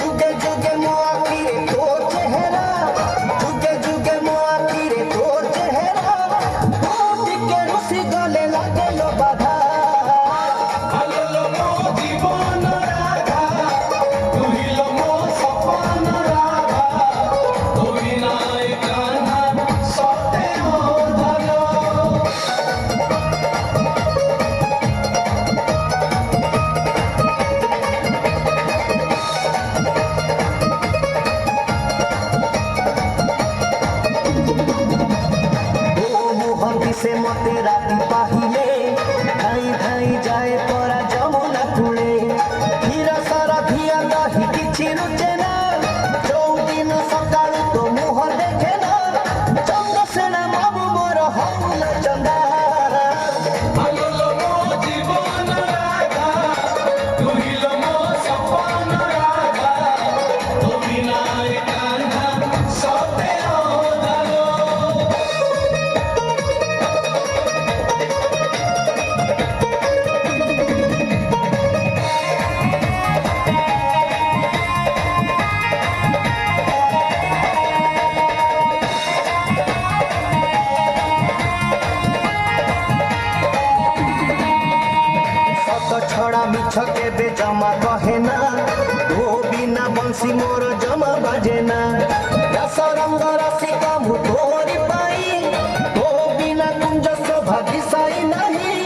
जुगे जुगे मो आखिरे तो चेहरा जुगे जुगे मो आखिरे तो चेहरा टिके रुसी गले लागे लो बाधा से मते राती पाहिले धाई धाई जाए परा जमुना कूले हीरा सारा धिया दही किछि रुचे ना चौदिन सकाळु तो मुह देखे ना चंद्रसेना बाबू मोर हौल चंदा छड़ा मिछ के जमा कहे ना तो बिना बंसी मोर जमा बाजे ना रस रंग रसिक मु तोरी पाई तो बिना कुंज शोभा दिसाई नहीं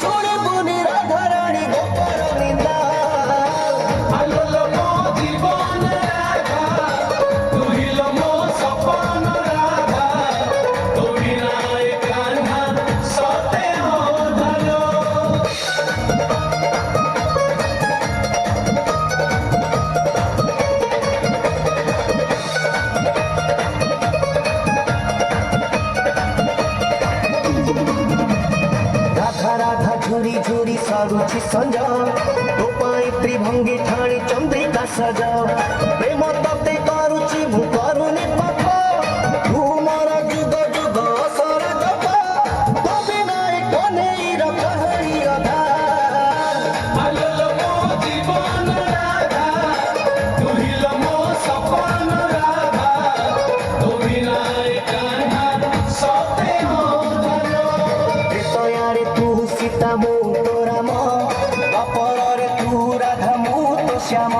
सुनी बुनी राधा रानी गोपाल निंदा राधा झुरी झुरी सारुची संज तो पाई त्रिभंगी ठाणी चंद्रिका सज प्रेम तते करुची मु करुनी पाप तू मोर जुग जुग असर जप तो बिना कन्हई र कहरी अधा सीता मु तो राम अपरे तू राधा मु तो श्याम।